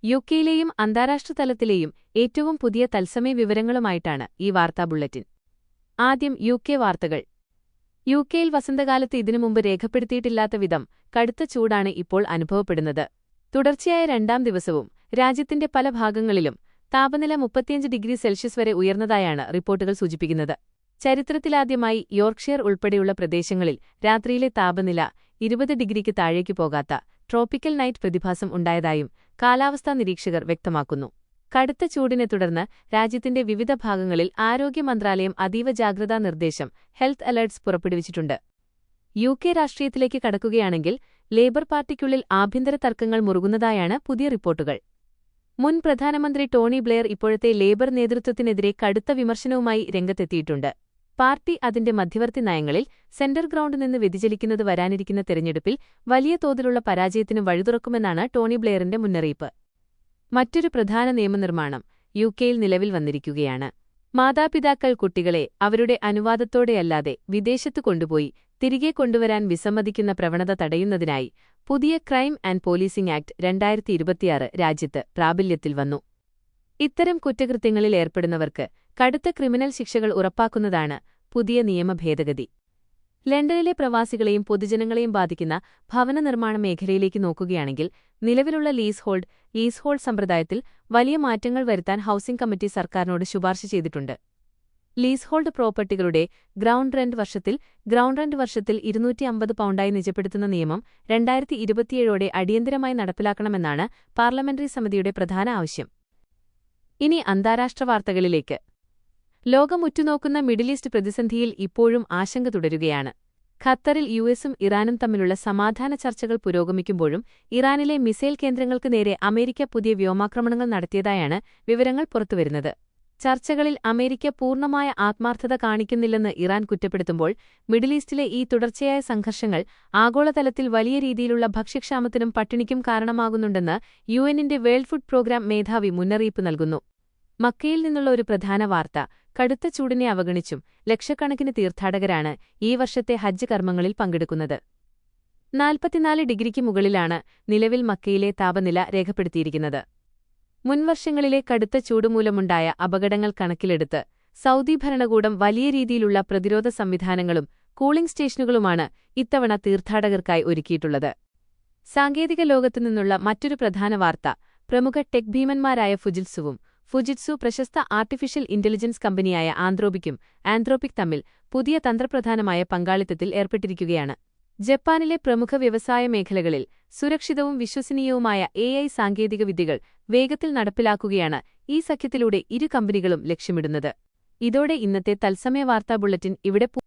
യുകെയിലെയും അന്താരാഷ്ട്ര തലത്തിലെയും ഏറ്റവും പുതിയ തത്സമയ വിവരങ്ങളുമായിട്ടാണ് ഈ വാർത്താ ബുള്ളറ്റിൻ. ആദ്യം യുകെ വാർത്തകൾ. യുകെയിൽ വസന്തകാലത്ത് ഇതിനു മുമ്പ് രേഖപ്പെടുത്തിയിട്ടില്ലാത്ത വിധം കടുത്ത ചൂടാണ് ഇപ്പോൾ അനുഭവപ്പെടുന്നത്. തുടർച്ചയായ രണ്ടാം ദിവസവും രാജ്യത്തിന്റെ പല ഭാഗങ്ങളിലും താപനില 35 ഡിഗ്രി സെൽഷ്യസ് വരെ ഉയർന്നതായാണ് റിപ്പോർട്ടുകൾ സൂചിപ്പിക്കുന്നത്. ചരിത്രത്തിലാദ്യമായി യോർക്ക്ഷയർ ഉൾപ്പെടെയുള്ള പ്രദേശങ്ങളിൽ രാത്രിയിലെ താപനില 20 ഡിഗ്രിക്ക് താഴേക്ക് പോകാത്ത ട്രോപ്പിക്കൽ നൈറ്റ് പ്രതിഭാസം ഉണ്ടായതായും കാലാവസ്ഥാ നിരീക്ഷകർ വ്യക്തമാക്കുന്നു. കടുത്ത ചൂടിനെ തുടർന്ന് രാജ്യത്തിന്റെ വിവിധ ഭാഗങ്ങളിൽ ആരോഗ്യ മന്ത്രാലയം അതീവ ജാഗ്രതാ നിർദ്ദേശം ഹെൽത്ത് അലർട്ട്സ് പുറപ്പെടുവിച്ചിട്ടുണ്ട്. യുകെ രാഷ്ട്രീയത്തിലേക്ക് കടക്കുകയാണെങ്കിൽ ലേബർ പാർട്ടിക്കുള്ളിൽ ആഭ്യന്തര തർക്കങ്ങൾ മുറുകുന്നതായാണ് പുതിയ റിപ്പോർട്ടുകൾ. മുൻ പ്രധാനമന്ത്രി ടോണി ബ്ലെയർ ഇപ്പോഴത്തെ ലേബർ നേതൃത്വത്തിനെതിരെ കടുത്ത വിമർശനവുമായി രംഗത്തെത്തിയിട്ടുണ്ട്. പാർട്ടി അതിന്റെ മധ്യവർത്തി നയങ്ങളിൽ സെന്റർ ഗ്രൗണ്ടിൽ നിന്ന് വ്യതിചലിക്കുന്നത് വരാനിരിക്കുന്ന തെരഞ്ഞെടുപ്പിൽ വലിയ തോതിലുള്ള പരാജയത്തിന് വഴിതുറക്കുമെന്നാണ് ടോണി ബ്ലെയറിന്റെ മുന്നറിയിപ്പ്. മറ്റൊരു പ്രധാന നിയമനിർമ്മാണം യുകെയിൽ നിലവിൽ വന്നിരിക്കുകയാണ്. മാതാപിതാക്കൾ കുട്ടികളെ അവരുടെ അനുവാദത്തോടെയല്ലാതെ വിദേശത്തു കൊണ്ടുപോയി തിരികെ കൊണ്ടുവരാൻ വിസമ്മതിക്കുന്ന പ്രവണത തടയുന്നതിനായി പുതിയ ക്രൈം ആൻഡ് പോലീസിംഗ് ആക്ട് 2026 രാജ്യത്ത് പ്രാബല്യത്തിൽ വന്നു. ഇത്തരം കുറ്റകൃത്യങ്ങളിൽ ഏർപ്പെടുന്നവർക്ക് കടുത്ത ക്രിമിനൽ ശിക്ഷകൾ ഉറപ്പാക്കുന്നതാണ് പുതിയ നിയമ ഭേദഗതി. ലണ്ടനിലെ പ്രവാസികളെയും പൊതുജനങ്ങളെയും ബാധിക്കുന്ന ഭവന നിർമ്മാണ മേഖലയിലേക്ക് നോക്കുകയാണെങ്കിൽ നിലവിലുള്ള ലീസ് ഹോൾഡ് സമ്പ്രദായത്തിൽ വലിയ മാറ്റങ്ങൾ വരുത്താൻ ഹൌസിംഗ് കമ്മിറ്റി സർക്കാരിനോട് ശുപാർശ ചെയ്തിട്ടുണ്ട്. ലീസ് ഹോൾഡ് പ്രോപ്പർട്ടികളുടെ ഗ്രൗണ്ട് റെന്റ് വർഷത്തിൽ 250 പൗണ്ടായി നിജപ്പെടുത്തുന്ന നിയമം 2027ഓടെ അടിയന്തരമായി നടപ്പിലാക്കണമെന്നാണ് പാർലമെന്ററി സമിതിയുടെ പ്രധാന ആവശ്യം. ഇനി അന്താരാഷ്ട്ര വാർത്തകളിലേക്ക്. ലോകം ഉറ്റുനോക്കുന്ന മിഡിൽ ഈസ്റ്റ് പ്രതിസന്ധിയിൽ ഇപ്പോഴും ആശങ്ക തുടരുകയാണ്. ഖത്തറിൽ യുഎസും ഇറാനും തമ്മിലുള്ള സമാധാന ചർച്ചകൾ പുരോഗമിക്കുമ്പോഴും ഇറാനിലെ മിസൈൽ കേന്ദ്രങ്ങൾക്ക് നേരെ അമേരിക്ക പുതിയ വ്യോമാക്രമണങ്ങൾ നടത്തിയതായാണ് വിവരങ്ങൾ പുറത്തുവരുന്നത്. ചർച്ചകളിൽ അമേരിക്ക പൂർണ്ണമായ ആത്മാർത്ഥത കാണിക്കുന്നില്ലെന്ന് ഇറാൻ കുറ്റപ്പെടുത്തുമ്പോൾ മിഡിൽ ഈസ്റ്റിലെ ഈ തുടർച്ചയായ സംഘർഷങ്ങൾ ആഗോളതലത്തിൽ വലിയ രീതിയിലുള്ള ഭക്ഷ്യക്ഷാമത്തിനും പട്ടിണിക്കും കാരണമാകുന്നുണ്ടെന്ന് യുഎന്നിന്റെ വേൾഡ് ഫുഡ് പ്രോഗ്രാം മേധാവി മുന്നറിയിപ്പ് നൽകുന്നു. മക്കയിൽ നിന്നുള്ള ഒരു പ്രധാന വാർത്ത: കടുത്ത ചൂടിനെ അവഗണിച്ചും ലക്ഷക്കണക്കിന് തീർത്ഥാടകരാണ് ഈ വർഷത്തെ ഹജ്ജ് കർമ്മങ്ങളിൽ പങ്കെടുക്കുന്നത്. 44 ഡിഗ്രിക്ക് മുകളിലാണ് നിലവിൽ മക്കയിലെ താപനില രേഖപ്പെടുത്തിയിരിക്കുന്നത്. മുൻവർഷങ്ങളിലെ കടുത്ത ചൂടുമൂലമുണ്ടായ അപകടങ്ങൾ കണക്കിലെടുത്ത് സൗദി ഭരണകൂടം വലിയ രീതിയിലുള്ള പ്രതിരോധ സംവിധാനങ്ങളും കൂളിംഗ് സ്റ്റേഷനുകളുമാണ് ഇത്തവണ തീർത്ഥാടകർക്കായി ഒരുക്കിയിട്ടുള്ളത്. സാങ്കേതിക ലോകത്തുനിന്നുള്ള മറ്റൊരു പ്രധാന വാർത്ത: പ്രമുഖ ടെക് ഭീമന്മാരായ ഫുജിറ്റ്സു പ്രശസ്ത ആർട്ടിഫിഷ്യൽ ഇന്റലിജൻസ് കമ്പനിയായ ആന്ത്രോപിക് തമ്മിൽ പുതിയ തന്ത്രപ്രധാനമായ പങ്കാളിത്തത്തിൽ ഏർപ്പെട്ടിരിക്കുകയാണ്. ജപ്പാനിലെ പ്രമുഖ വ്യവസായ മേഖലകളിൽ സുരക്ഷിതവും വിശ്വസനീയവുമായ AI സാങ്കേതികവിദ്യകൾ വേഗത്തിൽ നടപ്പിലാക്കുകയാണ് ഈ സഖ്യത്തിലൂടെ ഇരു കമ്പനികളും ലക്ഷ്യമിടുന്നത്. ഇതോടെ ഇന്നത്തെ തത്സമയ വാർത്താ ബുള്ളറ്റിൻ ഇവിടെ